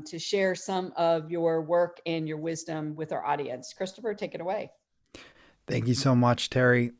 to share some of your work and your wisdom with our audience. Christopher, take it away. Thank you so much, Terry.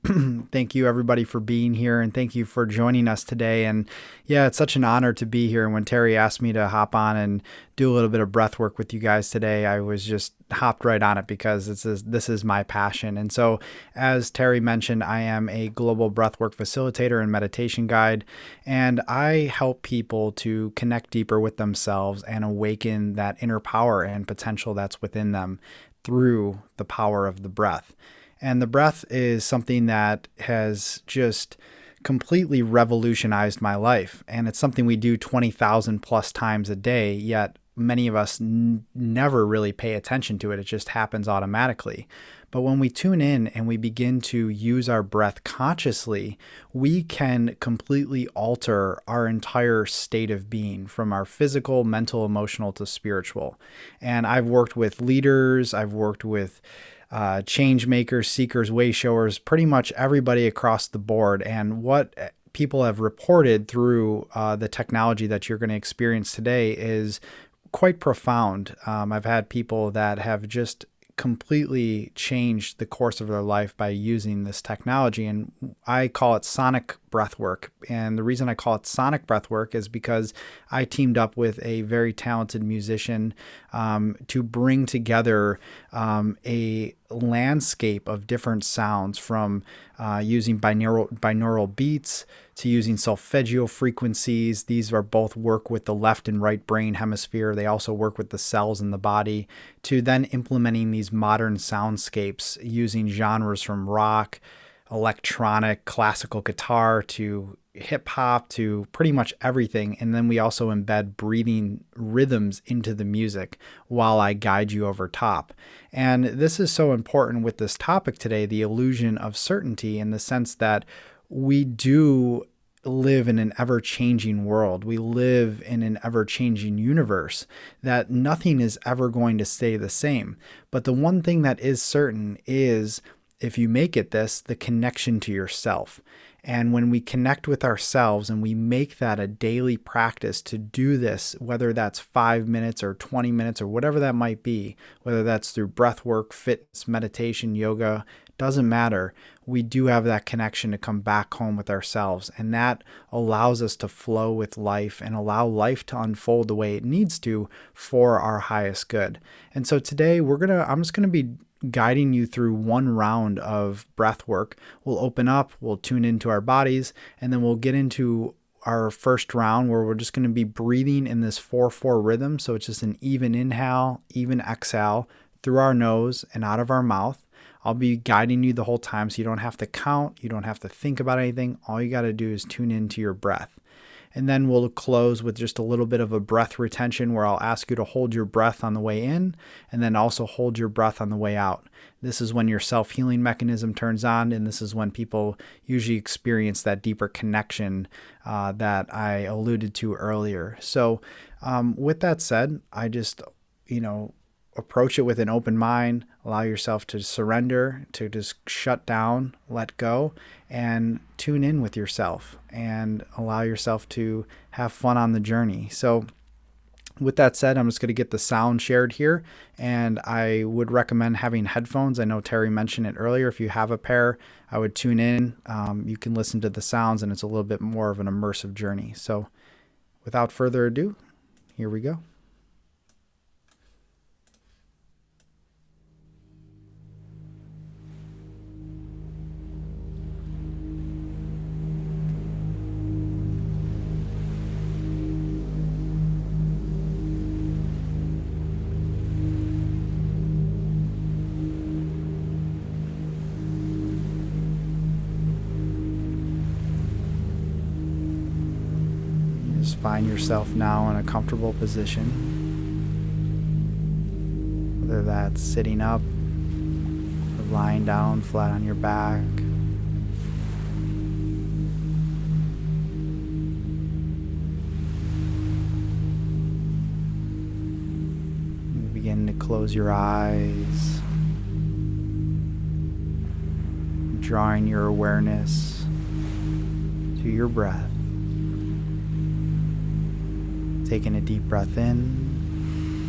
Thank you, everybody, for being here, and thank you for joining us today. And yeah, it's such an honor to be here. And when Terry asked me to hop on and do a little bit of breath work with you guys today, I was just hopped right on it because this is my passion. And so, as Terry mentioned, I am a global breathwork facilitator and meditation guide, and I help people to connect deeper with themselves and awaken that inner power and potential that's within them through the power of the breath. And the breath is something that has just completely revolutionized my life. And it's something we do 20,000 plus times a day, yet many of us never really pay attention to it. It just happens automatically. But when we tune in and we begin to use our breath consciously, we can completely alter our entire state of being, from our physical, mental, emotional to spiritual. And I've worked with leaders, I've worked with change makers, seekers, way showers, pretty much everybody across the board. And what people have reported through the technology that you're going to experience today is quite profound. I've had people that have just completely changed the course of their life by using this technology. And I call it sonic breathwork. And the reason I call it sonic breathwork is because I teamed up with a very talented musician to bring together a landscape of different sounds, from using binaural beats to using solfeggio frequencies. These are both work with the left and right brain hemisphere. They also work with the cells in the body, to then implementing these modern soundscapes using genres from rock, electronic, classical guitar to hip hop, to pretty much everything. And then we also embed breathing rhythms into the music while I guide you over top. And this is so important with this topic today, the illusion of certainty, in the sense that we do live in an ever-changing world. We live in an ever-changing universe, that nothing is ever going to stay the same. But the one thing that is certain is, if you make it this, the connection to yourself. And when we connect with ourselves and we make that a daily practice to do this, whether that's 5 minutes or 20 minutes or whatever that might be, whether that's through breath work, fitness, meditation, yoga, doesn't matter. We do have that connection to come back home with ourselves. And that allows us to flow with life and allow life to unfold the way it needs to for our highest good. And so today I'm just going to be guiding you through one round of breath work. We'll open up, we'll tune into our bodies, and then we'll get into our first round where we're just going to be breathing in this 4/4 rhythm. So it's just an even inhale, even exhale through our nose and out of our mouth. I'll be guiding you the whole time, so you don't have to count, you don't have to think about anything. All you got to do is tune into your breath. And then we'll close with just a little bit of a breath retention, where I'll ask you to hold your breath on the way in and then also hold your breath on the way out. This is when your self-healing mechanism turns on, and this is when people usually experience that deeper connection that I alluded to earlier. So with that said, I just, approach it with an open mind, allow yourself to surrender, to just shut down, let go, and tune in with yourself and allow yourself to have fun on the journey. So with that said, I'm just going to get the sound shared here, and I would recommend having headphones. I know Terry mentioned it earlier. If you have a pair, I would tune in. You can listen to the sounds, and it's a little bit more of an immersive journey. So without further ado, here we go. Find yourself now in a comfortable position, whether that's sitting up or lying down flat on your back. You begin to close your eyes, drawing your awareness to your breath. Taking a deep breath in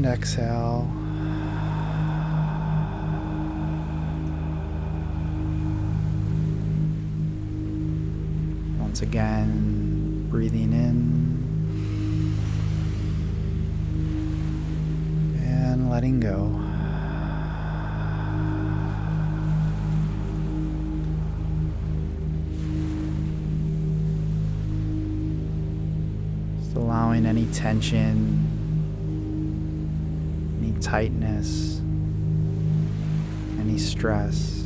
And exhale. Once again, breathing in and letting go. Just allowing any tension, any tightness, any stress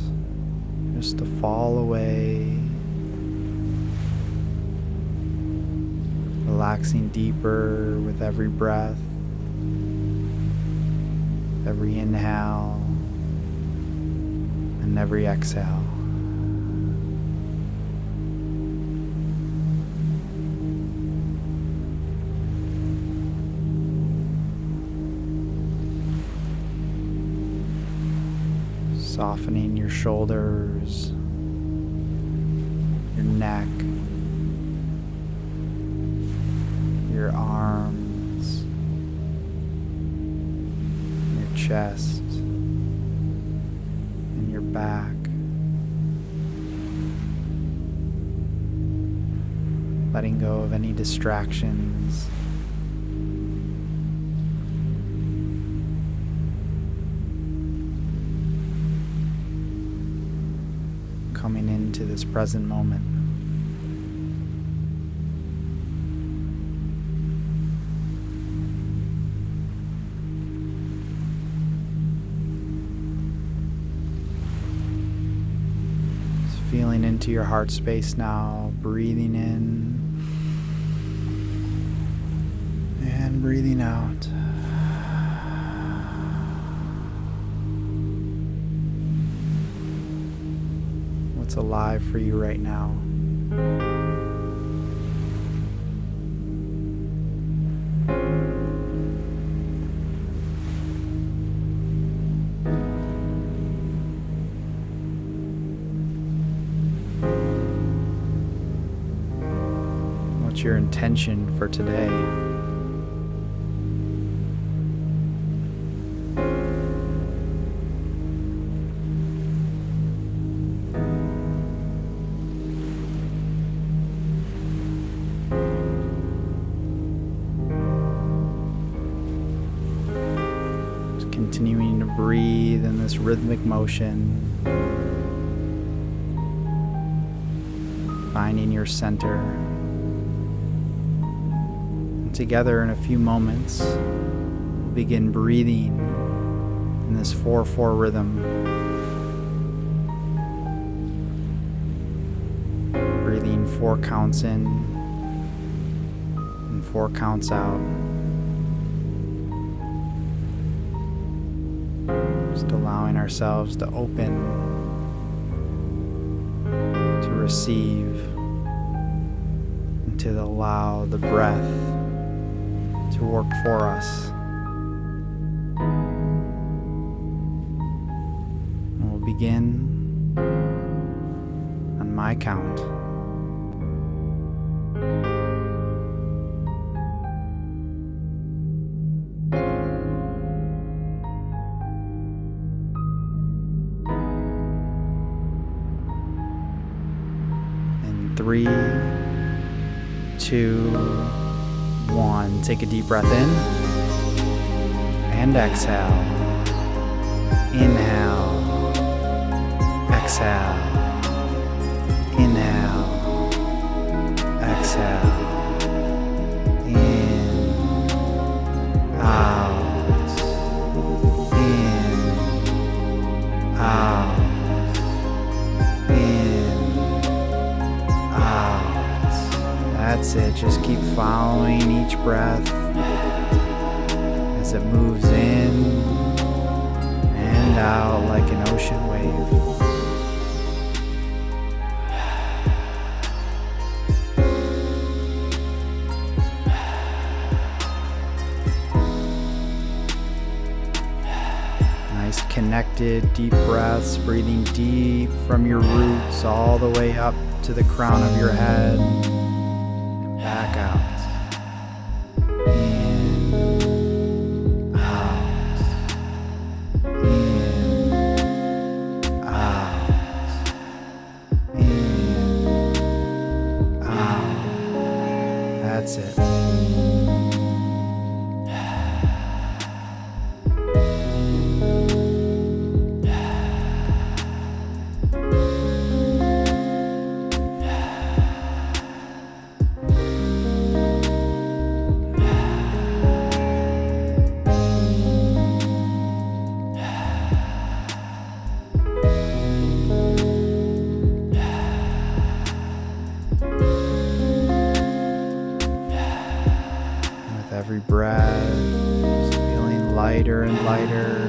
just to fall away. Relaxing deeper with every breath, every inhale, and every exhale. Softening your shoulders, your neck, your arms, your chest, and your back. Letting go of any distractions. Coming into this present moment. Just feeling into your heart space now, breathing in and breathing out. What's alive for you right now? What's your intention for today? Continuing to breathe in this rhythmic motion, finding your center. And together in a few moments, we'll begin breathing in this 4/4 rhythm. Breathing 4 counts in and 4 counts out. Just allowing ourselves to open, to receive, and to allow the breath to work for us. And we'll begin on my count. In 3, 2, 1. Take a deep breath in and exhale. Inhale, exhale, inhale, exhale, in, out, in, out, in, out. That's it. Just keep following each breath as it moves in and out like an ocean wave. Nice connected deep breaths, breathing deep from your roots all the way up to the crown of your head and back out. In, out. That's it. With every breath, just feeling lighter and lighter.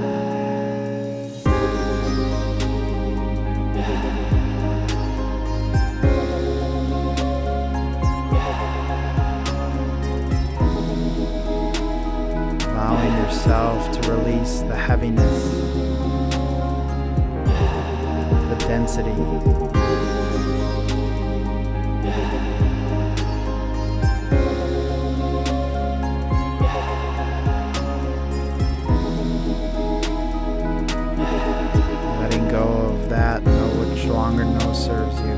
Allowing yourself to release the heaviness, the density. Letting go of that which longer no serves you.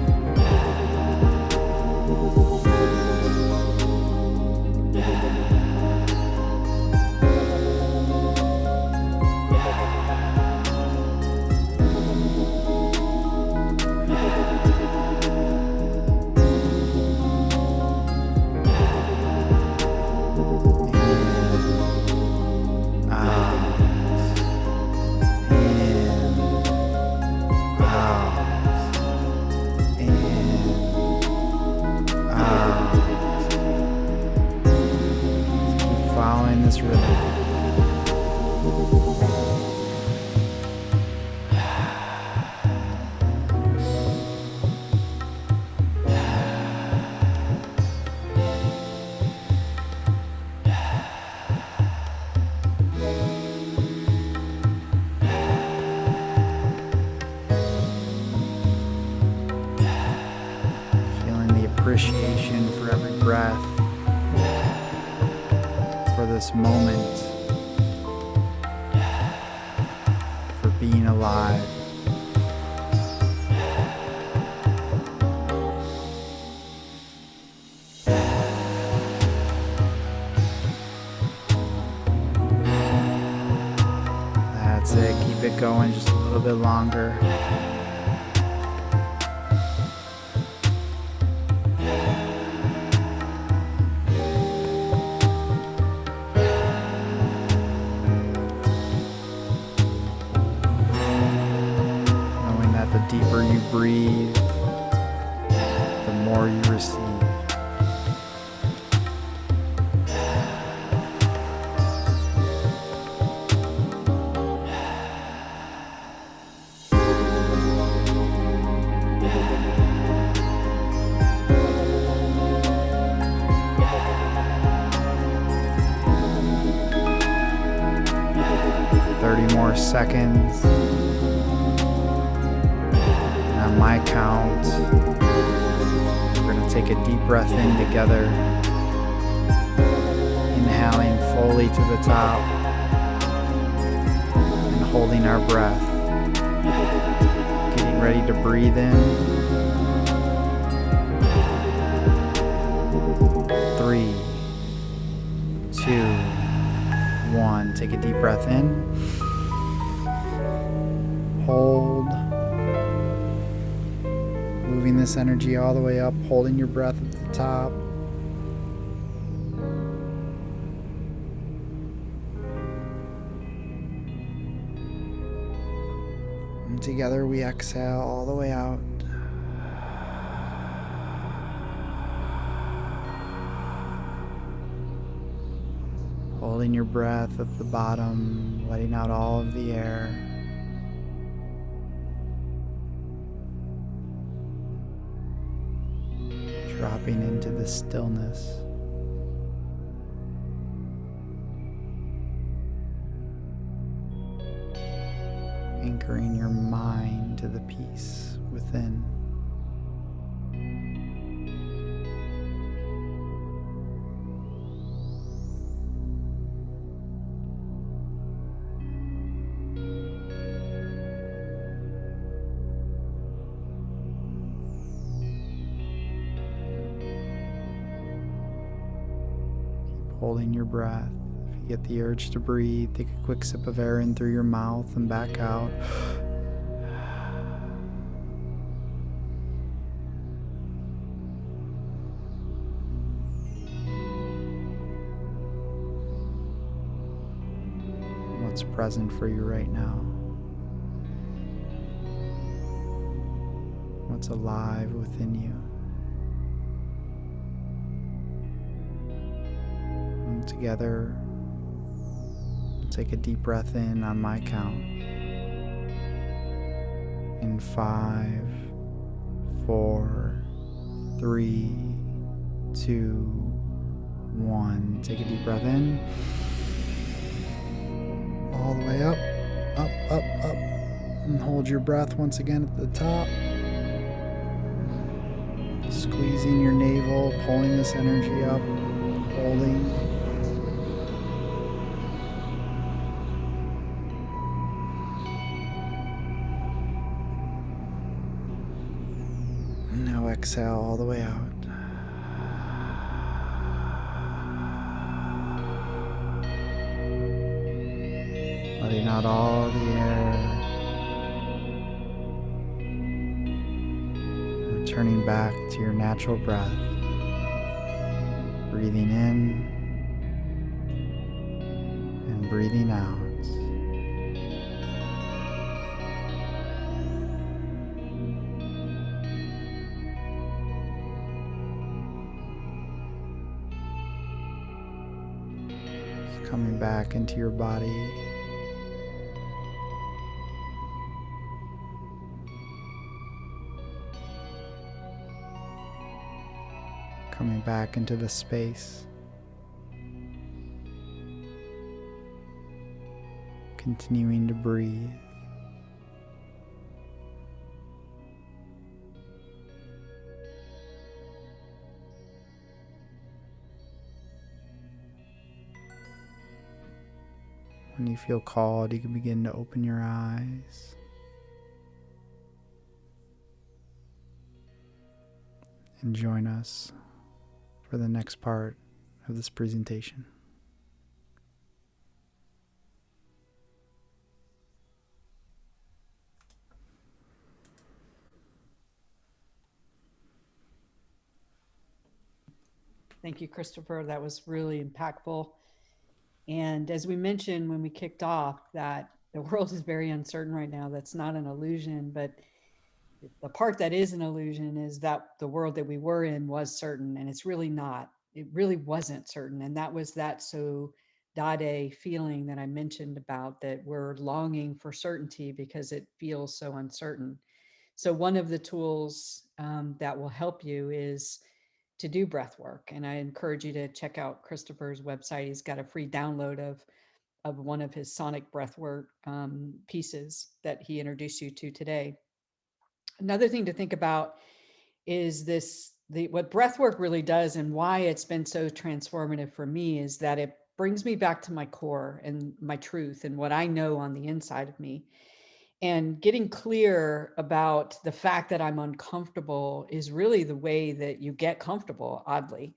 Following this rhythm. Feeling the appreciation for every breath, for this moment, for being alive. That's it. Keep it going just a little bit longer. The deeper you breathe, the more you receive. More seconds. On my count, we're going to take a deep breath in together, inhaling fully to the top and holding our breath, getting ready to breathe in. 3, 2, 1. Take a deep breath in, hold. Moving this energy all the way up, holding your breath at the top. And together we exhale all the way out. Holding your breath at the bottom, letting out all of the air. Dropping into the stillness. Anchoring your mind to the peace within. holding your breath. If you get the urge to breathe, take a quick sip of air in through your mouth and back out. What's present for you right now? What's alive within you? And together, take a deep breath in on my count. In 5, 4, 3, 2, 1. Take a deep breath in. All the way up, up, up, up. And hold your breath once again at the top. Squeezing your navel, pulling this energy up, holding. And now exhale all the way out. Letting out all the air. Returning back to your natural breath. Breathing in and breathing out. Coming back into your body. Coming back into the space. Continuing to breathe. When you feel called, you can begin to open your eyes. And join us for the next part of this presentation. Thank you, Christopher. That was really impactful. And as we mentioned when we kicked off, that the world is very uncertain right now. That's not an illusion, but the part that is an illusion is that the world that we were in was certain, and it's really not. It really wasn't certain. And that was that so dade feeling that I mentioned about, that we're longing for certainty because it feels so uncertain. So one of the tools that will help you is to do breath work. And I encourage you to check out Christopher's website. He's got a free download of one of his sonic breathwork pieces that he introduced you to today. Another thing to think about is what breathwork really does, and why it's been so transformative for me, is that it brings me back to my core and my truth and what I know on the inside of me. And getting clear about the fact that I'm uncomfortable is really the way that you get comfortable, oddly.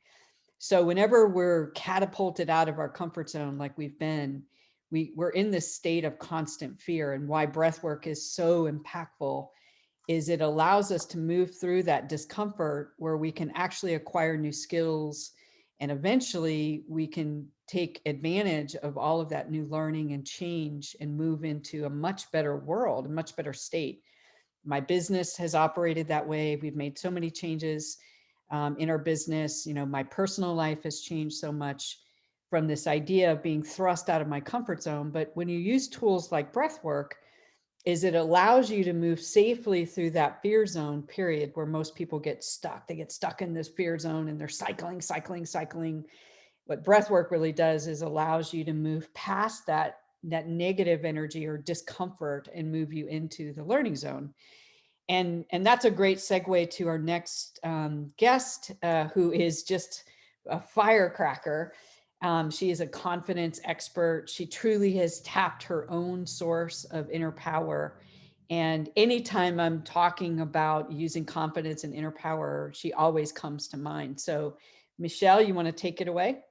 So whenever we're catapulted out of our comfort zone, like we've been, we're in this state of constant fear. And why breath work is so impactful is it allows us to move through that discomfort where we can actually acquire new skills, and eventually we can take advantage of all of that new learning and change and move into a much better world, a much better state. My business has operated that way. We've made so many changes in our business. You know, my personal life has changed so much from this idea of being thrust out of my comfort zone. But when you use tools like breath work, is it allows you to move safely through that fear zone period where most people get stuck. They get stuck in this fear zone and they're cycling. What breath work really does is allows you to move past that negative energy or discomfort and move you into the learning zone. And that's a great segue to our next guest, who is just a firecracker. She is a confidence expert. She truly has tapped her own source of inner power. And anytime I'm talking about using confidence and inner power, she always comes to mind. So, Michelle, you want to take it away?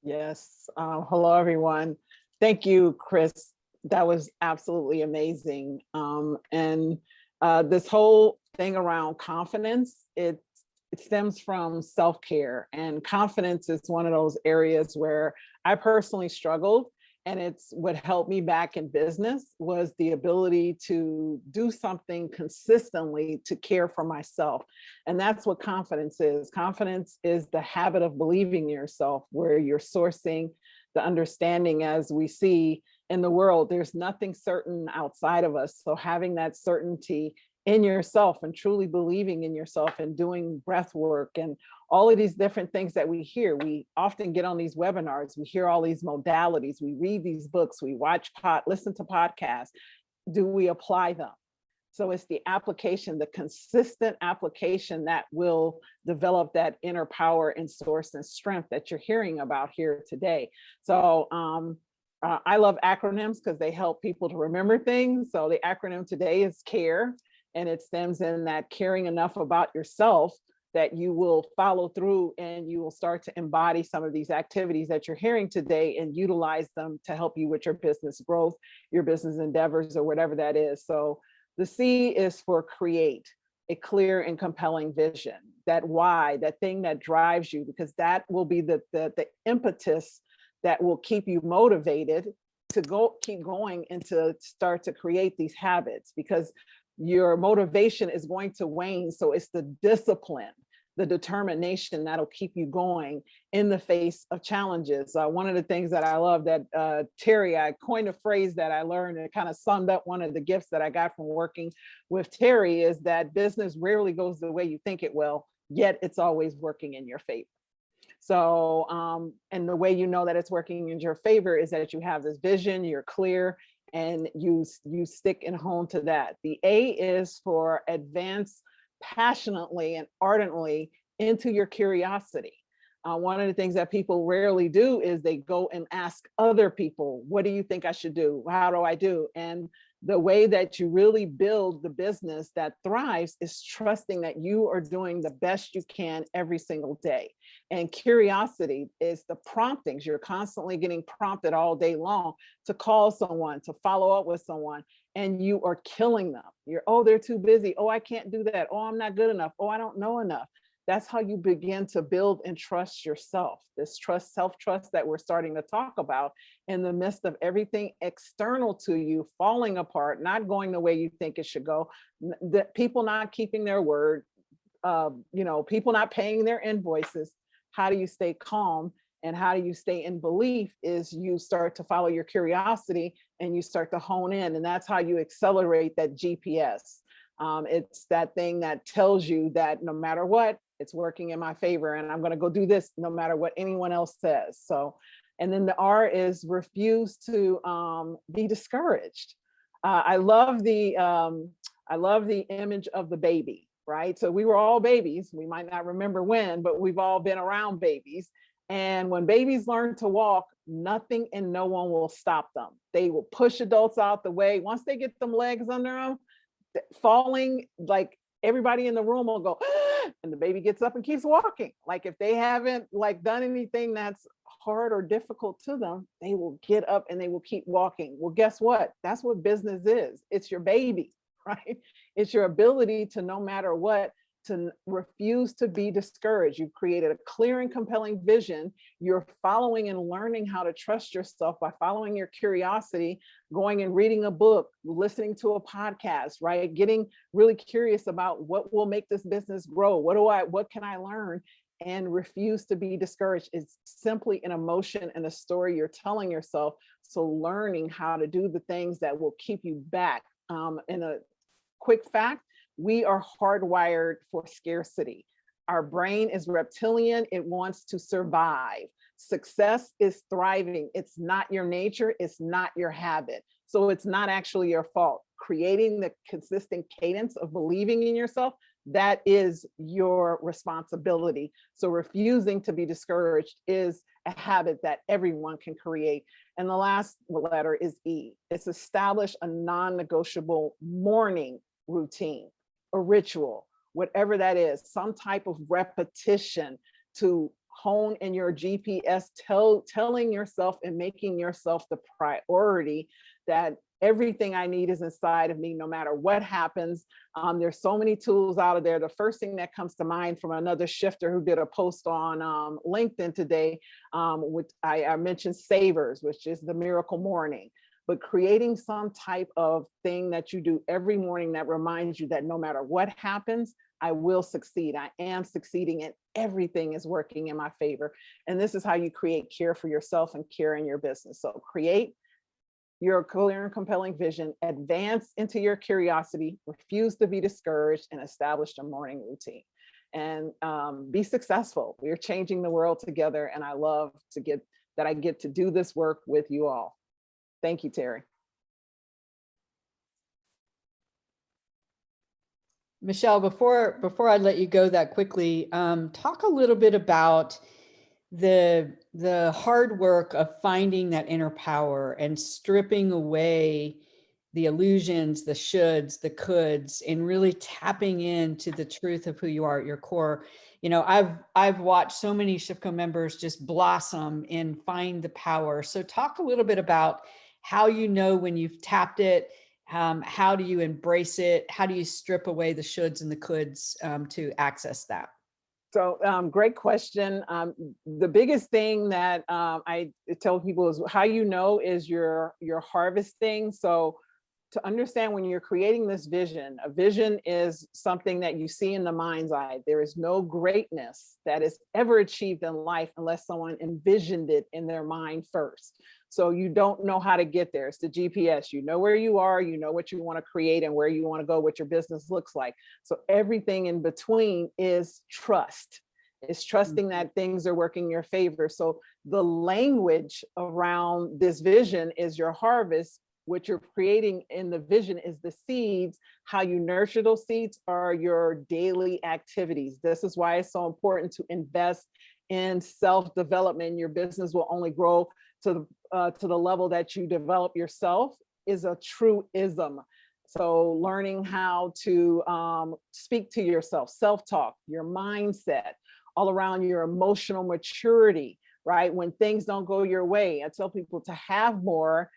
Yes. Hello, everyone. Thank you, Chris. That was absolutely amazing. And this whole thing around confidence, it stems from self-care. And confidence is one of those areas where I personally struggled. And it's what helped me back in business was the ability to do something consistently to care for myself. And that's what confidence is. Confidence is the habit of believing in yourself, where you're sourcing the understanding as we see in the world. There's nothing certain outside of us. So having that certainty in yourself and truly believing in yourself and doing breath work and all of these different things that we hear. We often get on these webinars, we hear all these modalities, we read these books, we listen to podcasts. Do we apply them? So it's the application, the consistent application that will develop that inner power and source and strength that you're hearing about here today. So I love acronyms because they help people to remember things. So the acronym today is CARE, and it stems in that caring enough about yourself that you will follow through and you will start to embody some of these activities that you're hearing today and utilize them to help you with your business growth, your business endeavors, or whatever that is. So the C is for create, a clear and compelling vision, that why, that thing that drives you, because that will be the impetus that will keep you motivated to keep going and to start to create these habits, because your motivation is going to wane. So it's the discipline, the determination that'll keep you going in the face of challenges. One of the things that I love that Terry, I coined a phrase that I learned and it kind of summed up one of the gifts that I got from working with Terry, is that business rarely goes the way you think it will, yet it's always working in your favor. So, and the way you know that it's working in your favor is that you have this vision, you're clear, and you stick and hone to that. The A is for advance passionately and ardently into your curiosity. One of the things that people rarely do is they go and ask other people, what do you think I should do? How do I do? And the way that you really build the business that thrives is trusting that you are doing the best you can every single day. And curiosity is the promptings. You're constantly getting prompted all day long to call someone, to follow up with someone, and you are killing them. Oh, they're too busy. Oh, I can't do that. Oh, I'm not good enough. Oh, I don't know enough. That's how you begin to build and trust yourself. This trust, self-trust that we're starting to talk about in the midst of everything external to you falling apart, not going the way you think it should go, the people not keeping their word, people not paying their invoices. How do you stay calm and how do you stay in belief? Is you start to follow your curiosity and you start to hone in, and that's how you accelerate that GPS. It's that thing that tells you that no matter what, it's working in my favor and I'm going to go do this no matter what anyone else says. So, and then the R is refuse to be discouraged. I love the image of the baby, right? So we were all babies. We might not remember when, but we've all been around babies. And when babies learn to walk, nothing and no one will stop them. They will push adults out the way. Once they get them legs under them, falling, like everybody in the room will go, and the baby gets up and keeps walking. Like if they haven't like done anything that's hard or difficult to them, they will get up and they will keep walking. Well, guess what? That's what business is. It's your baby, right? It's your ability to, no matter what, to refuse to be discouraged. You've created a clear and compelling vision. You're following and learning how to trust yourself by following your curiosity, going and reading a book, listening to a podcast, right? Getting really curious about what will make this business grow. What can I learn? And refuse to be discouraged. It's simply an emotion and a story you're telling yourself. So learning how to do the things that will keep you back. In a quick fact, we are hardwired for scarcity. Our brain is reptilian. It wants to survive. Success is thriving. It's not your nature. It's not your habit. So it's not actually your fault. Creating the consistent cadence of believing in yourself, that is your responsibility. So refusing to be discouraged is a habit that everyone can create. And the last letter is E. It's establish a non-negotiable morning routine, a ritual, whatever that is, some type of repetition to hone in your GPS, telling yourself and making yourself the priority that everything I need is inside of me, no matter what happens. There's so many tools out of there. The first thing that comes to mind from another shifter who did a post on LinkedIn today, which I mentioned Savers, which is the miracle morning. But creating some type of thing that you do every morning that reminds you that no matter what happens, I will succeed. I am succeeding and everything is working in my favor. And this is how you create care for yourself and care in your business. So create your clear and compelling vision, advance into your curiosity, refuse to be discouraged, and establish a morning routine. And be successful. We're changing the world together. And I love that I get to do this work with you all. Thank you, Terry. Michelle, before I let you go that quickly, talk a little bit about the hard work of finding that inner power and stripping away the illusions, the shoulds, the coulds, and really tapping into the truth of who you are at your core. You know, I've watched so many ShiftCo members just blossom and find the power. So talk a little bit about how you know when you've tapped it. How do you embrace it? How do you strip away the shoulds and the coulds to access that? So great question. The biggest thing that I tell people is how you know is your harvesting. So to understand when you're creating this vision, a vision is something that you see in the mind's eye. There is no greatness that is ever achieved in life unless someone envisioned it in their mind first. So you don't know how to get there. It's the GPS. You know where you are, you know what you want to create and where you want to go, what your business looks like. So everything in between is trust. It's trusting that things are working in your favor. So the language around this vision is your harvest. What you're creating in the vision is the seeds. How you nurture those seeds are your daily activities. This is why it's so important to invest in self-development. Your business will only grow to the level that you develop yourself is a truism. So learning how to speak to yourself, self-talk, your mindset, all around your emotional maturity, right? When things don't go your way, I tell people to have more.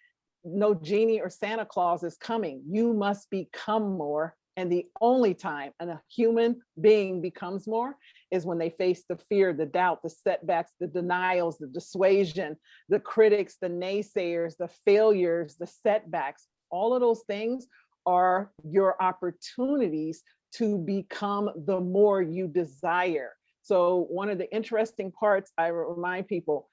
No genie or Santa Claus is coming. You must become more. And the only time a human being becomes more is when they face the fear, the doubt, the setbacks, the denials, the dissuasion, the critics, the naysayers, the failures, the setbacks. All of those things are your opportunities to become the more you desire. So one of the interesting parts I remind people,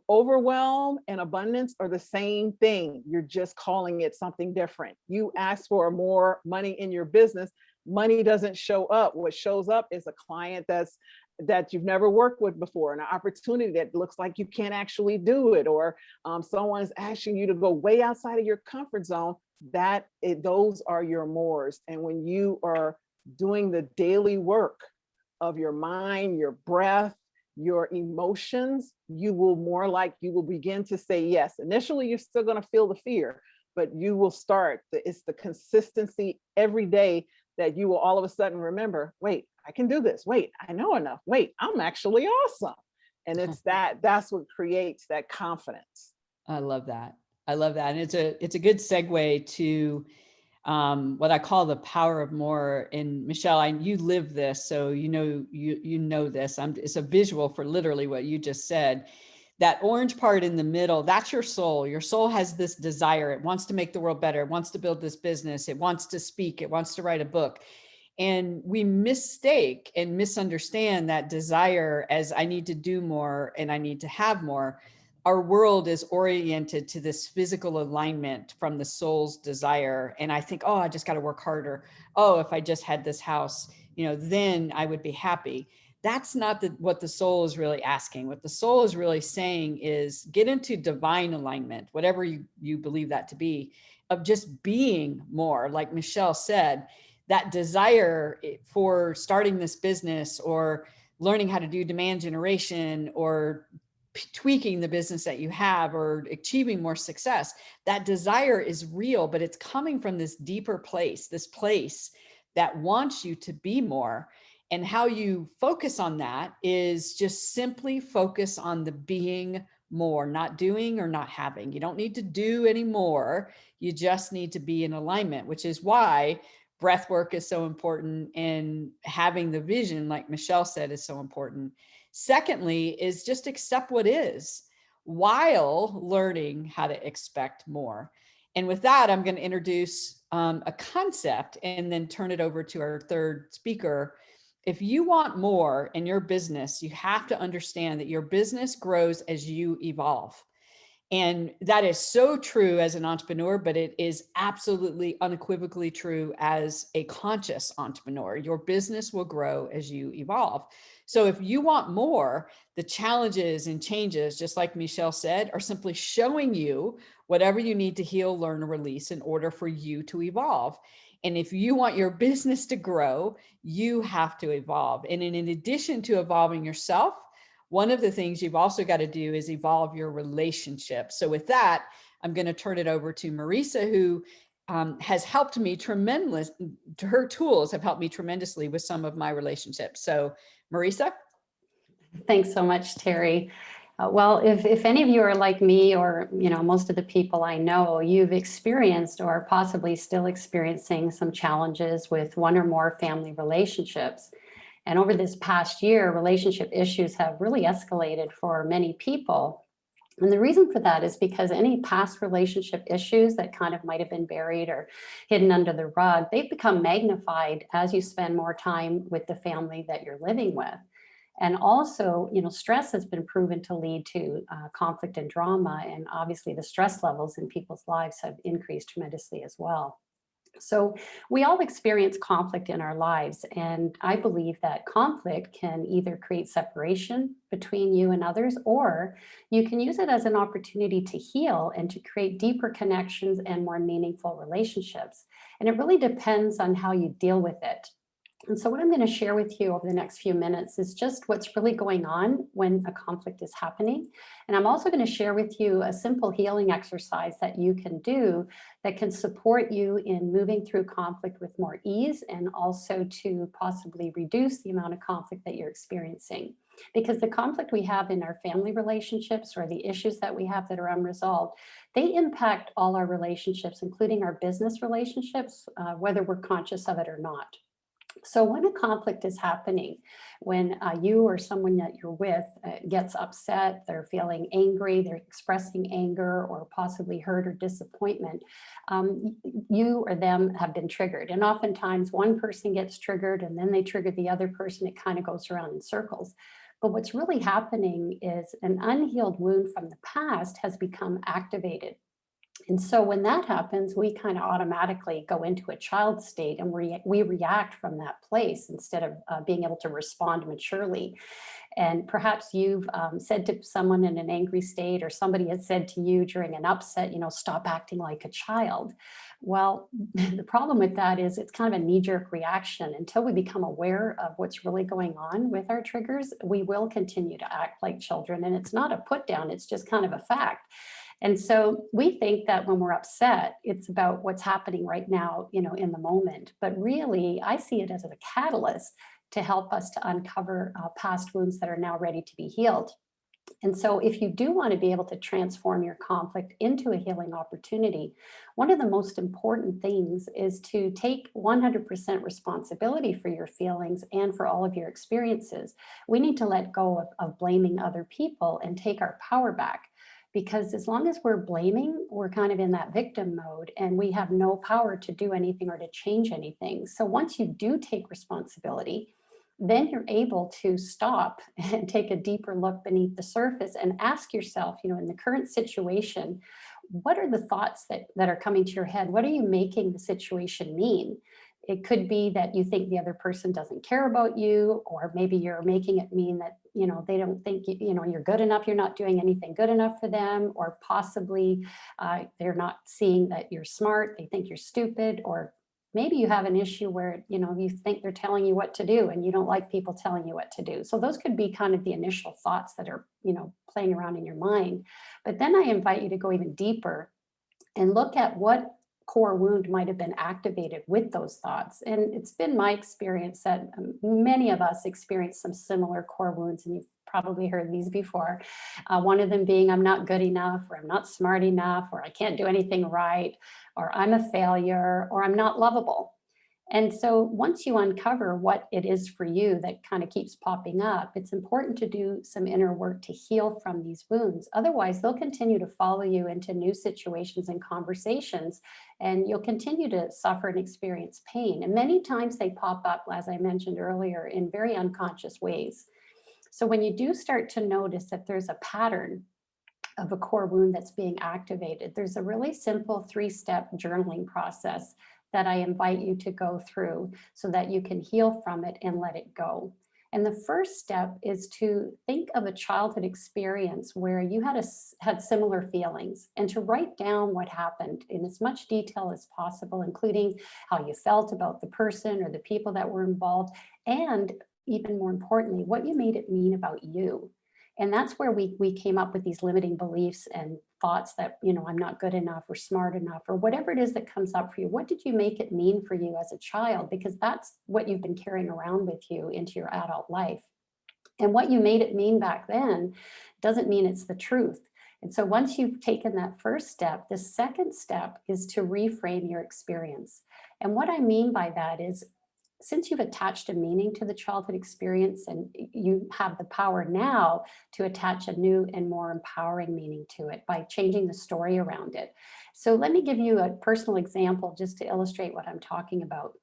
overwhelm and abundance are the same thing. You're just calling it something different. You ask for more money in your business, money doesn't show up. What shows up is a client that you've never worked with before, an opportunity that looks like you can't actually do it, or someone's asking you to go way outside of your comfort zone. Those are your mores. And when you are doing the daily work of your mind, your breath, your emotions, you will begin to say yes. Initially, you're still going to feel the fear, but you will start. It's the consistency every day that you will all of a sudden remember, wait, I can do this. Wait, I know enough. Wait, I'm actually awesome. And that's what creates that confidence. I love that. I love that. And it's a good segue to what I call the power of more. And Michelle, you live this, so you know this. It's a visual for literally what you just said. That orange part in the middle, that's your soul. Your soul has this desire. It wants to make the world better. It wants to build this business. It wants to speak. It wants to write a book. And we mistake and misunderstand that desire as I need to do more and I need to have more. Our world is oriented to this physical alignment from the soul's desire. And I think, oh, I just got to work harder. Oh, if I just had this house, then I would be happy. That's not what the soul is really asking. What the soul is really saying is get into divine alignment, whatever you believe that to be, of just being more. Like Michelle said, that desire for starting this business or learning how to do demand generation or tweaking the business that you have or achieving more success, that desire is real, but it's coming from this deeper place, this place that wants you to be more. And how you focus on that is just simply focus on the being more, not doing or not having. You don't need to do any more. You just need to be in alignment, which is why breath work is so important, and having the vision, like Michelle said, is so important. Secondly, is just accept what is while learning how to expect more. And with that, I'm going to introduce a concept and then turn it over to our third speaker. If you want more in your business, you have to understand that your business grows as you evolve. And that is so true as an entrepreneur, but it is absolutely unequivocally true as a conscious entrepreneur. Your business will grow as you evolve. So if you want more, the challenges and changes, just like Michelle said, are simply showing you whatever you need to heal, learn, or release in order for you to evolve. And if you want your business to grow, you have to evolve. And in addition to evolving yourself, one of the things you've also got to do is evolve your relationship. So with that, I'm going to turn it over to Marisa, who has helped me tremendously. Her tools have helped me tremendously with some of my relationships. So Marisa? Thanks so much, Terry. Well, if any of you are like me, or most of the people I know, you've experienced or possibly still experiencing some challenges with one or more family relationships. And over this past year, relationship issues have really escalated for many people. And the reason for that is because any past relationship issues that kind of might have been buried or hidden under the rug, they've become magnified as you spend more time with the family that you're living with. And also, stress has been proven to lead to conflict and drama. And obviously the stress levels in people's lives have increased tremendously as well. So we all experience conflict in our lives. And I believe that conflict can either create separation between you and others, or you can use it as an opportunity to heal and to create deeper connections and more meaningful relationships. And it really depends on how you deal with it. And so what I'm going to share with you over the next few minutes is just what's really going on when a conflict is happening. And I'm also going to share with you a simple healing exercise that you can do that can support you in moving through conflict with more ease, and also to possibly reduce the amount of conflict that you're experiencing. Because the conflict we have in our family relationships, or the issues that we have that are unresolved, they impact all our relationships, including our business relationships, whether we're conscious of it or not. So when a conflict is happening, when you or someone that you're with gets upset, they're feeling angry, they're expressing anger or possibly hurt or disappointment, you or them have been triggered. And oftentimes one person gets triggered and then they trigger the other person. It kind of goes around in circles. But what's really happening is an unhealed wound from the past has become activated. And so when that happens, we kind of automatically go into a child state, and we react from that place instead of being able to respond maturely. And perhaps you've said to someone in an angry state, or somebody has said to you during an upset, stop acting like a child. Well, the problem with that is it's kind of a knee-jerk reaction. Until we become aware of what's really going on with our triggers, we will continue to act like children. And it's not a put down, it's just kind of a fact. And so we think that when we're upset, it's about what's happening right now, in the moment. But really, I see it as a catalyst to help us to uncover past wounds that are now ready to be healed. And so if you do want to be able to transform your conflict into a healing opportunity, one of the most important things is to take 100% responsibility for your feelings and for all of your experiences. We need to let go of blaming other people and take our power back. Because as long as we're blaming, we're kind of in that victim mode, and we have no power to do anything or to change anything. So once you do take responsibility, then you're able to stop and take a deeper look beneath the surface and ask yourself, in the current situation, what are the thoughts that are coming to your head? What are you making the situation mean? It could be that you think the other person doesn't care about you, or maybe you're making it mean that, they don't think, you're good enough. You're not doing anything good enough for them, or possibly they're not seeing that you're smart. They think you're stupid, or maybe you have an issue where, you think they're telling you what to do and you don't like people telling you what to do. So those could be kind of the initial thoughts that are, playing around in your mind. But then I invite you to go even deeper and look at what core wound might have been activated with those thoughts. And it's been my experience that many of us experience some similar core wounds, and you've probably heard these before. One of them being, I'm not good enough, or I'm not smart enough, or I can't do anything right, or I'm a failure, or I'm not lovable. And so once you uncover what it is for you that kind of keeps popping up, it's important to do some inner work to heal from these wounds. Otherwise, they'll continue to follow you into new situations and conversations, and you'll continue to suffer and experience pain. And many times they pop up, as I mentioned earlier, in very unconscious ways. So when you do start to notice that there's a pattern of a core wound that's being activated, there's a really simple 3-step journaling process that I invite you to go through so that you can heal from it and let it go. And the first step is to think of a childhood experience where you had similar feelings, and to write down what happened in as much detail as possible, including how you felt about the person or the people that were involved, and even more importantly, what you made it mean about you. And that's where we came up with these limiting beliefs and thoughts that, I'm not good enough or smart enough, or whatever it is that comes up for you. What did you make it mean for you as a child? Because that's what you've been carrying around with you into your adult life. And what you made it mean back then doesn't mean it's the truth. And so once you've taken that first step, the second step is to reframe your experience. And what I mean by that is, since you've attached a meaning to the childhood experience, and you have the power now to attach a new and more empowering meaning to it by changing the story around it. So let me give you a personal example just to illustrate what I'm talking about.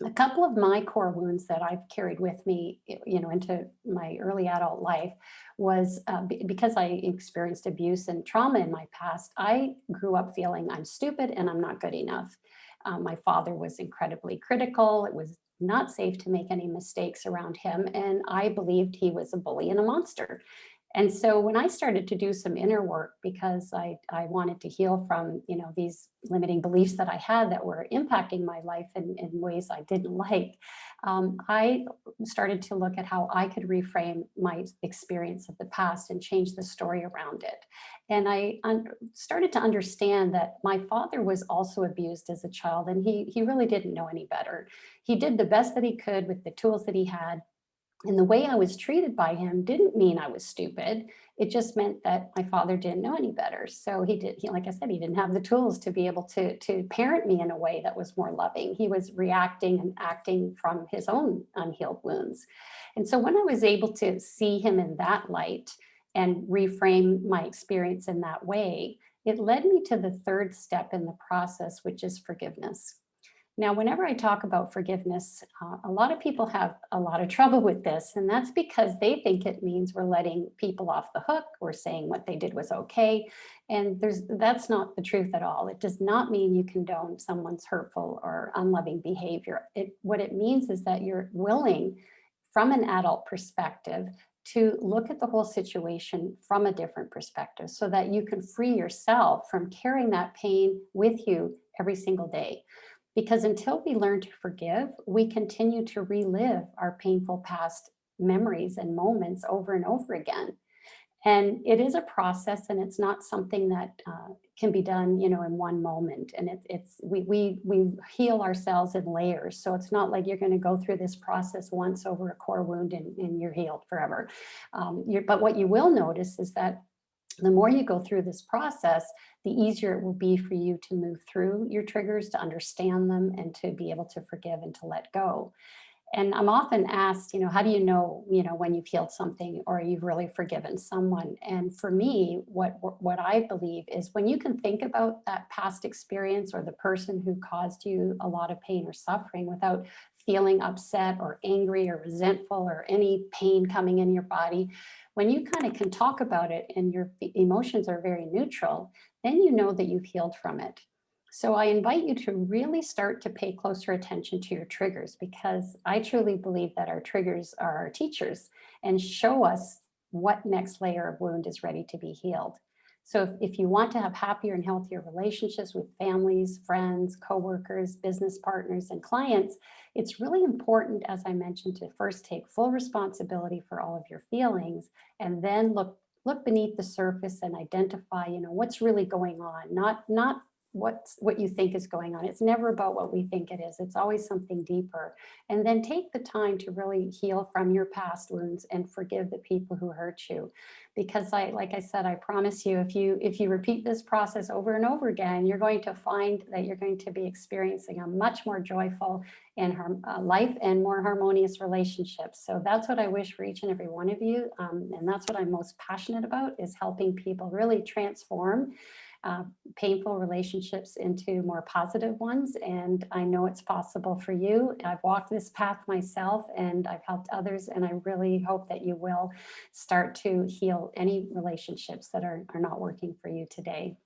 A couple of my core wounds that I've carried with me, into my early adult life was because I experienced abuse and trauma in my past. I grew up feeling I'm stupid and I'm not good enough. My father was incredibly critical. It was not safe to make any mistakes around him. And I believed he was a bully and a monster. And so when I started to do some inner work, because I wanted to heal from, these limiting beliefs that I had that were impacting my life in ways I didn't like, I started to look at how I could reframe my experience of the past and change the story around it. And I started to understand that my father was also abused as a child, and he really didn't know any better. He did the best that he could with the tools that he had. And the way I was treated by him didn't mean I was stupid. It just meant that my father didn't know any better. So like I said, he didn't have the tools to be able to parent me in a way that was more loving. He was reacting and acting from his own unhealed wounds. And so when I was able to see him in that light and reframe my experience in that way, it led me to the third step in the process, which is forgiveness. Now, whenever I talk about forgiveness, a lot of people have a lot of trouble with this, and that's because they think it means we're letting people off the hook. We're saying what they did was okay, and that's not the truth at all. It does not mean you condone someone's hurtful or unloving behavior. What it means is that you're willing, from an adult perspective, to look at the whole situation from a different perspective so that you can free yourself from carrying that pain with you every single day. Because until we learn to forgive, we continue to relive our painful past memories and moments over and over again. And it is a process, and it's not something that can be done, in one moment. And we heal ourselves in layers. So it's not like you're going to go through this process once over a core wound and you're healed forever. But what you will notice is that the more you go through this process, the easier it will be for you to move through your triggers, to understand them, and to be able to forgive and to let go. And I'm often asked, how do you know, when you've healed something or you've really forgiven someone? And for me, what I believe is when you can think about that past experience or the person who caused you a lot of pain or suffering without feeling upset or angry or resentful or any pain coming in your body, when you kind of can talk about it and your emotions are very neutral, then you know that you've healed from it. So I invite you to really start to pay closer attention to your triggers, because I truly believe that our triggers are our teachers and show us what next layer of wound is ready to be healed. So if you want to have happier and healthier relationships with families, friends, coworkers, business partners, and clients, it's really important, as I mentioned, to first take full responsibility for all of your feelings, and then look beneath the surface and identify, what's really going on. Not what you think is going on. It's never about what we think it is. It's always something deeper. And then take the time to really heal from your past wounds and forgive the people who hurt you. Because like I said, I promise you, if you repeat this process over and over again, you're going to find that you're going to be experiencing a much more joyful and life and more harmonious relationships. So that's what I wish for each and every one of you. And that's what I'm most passionate about, is helping people really transform painful relationships into more positive ones. And I know it's possible for you. I've walked this path myself and I've helped others. And I really hope that you will start to heal any relationships that are not working for you today.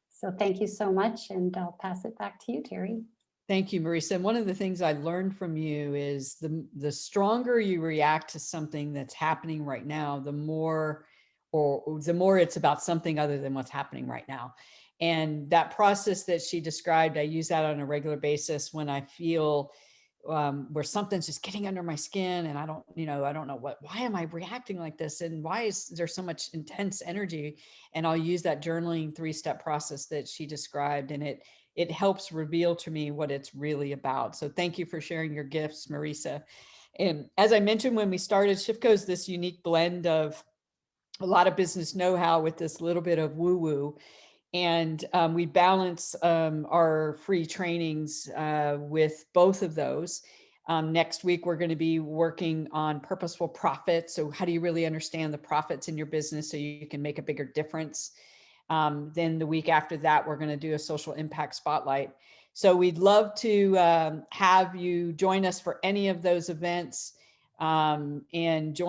So thank you so much. And I'll pass it back to you, Terry. Thank you, Marisa. And one of the things I learned from you is the stronger you react to something that's happening right now, the more it's about something other than what's happening right now. And that process that she described, I use that on a regular basis when I feel where something's just getting under my skin and I don't know why am I reacting like this? And why is there so much intense energy? And I'll use that journaling 3-step process that she described, and it helps reveal to me what it's really about. So thank you for sharing your gifts, Marisa. And as I mentioned when we started, ShiftCo is this unique blend of a lot of business know-how with this little bit of woo-woo. And we balance our free trainings with both of those. Next week, we're going to be working on purposeful profit. So how do you really understand the profits in your business so you can make a bigger difference? Then the week after that, we're going to do a social impact spotlight. So we'd love to have you join us for any of those events and join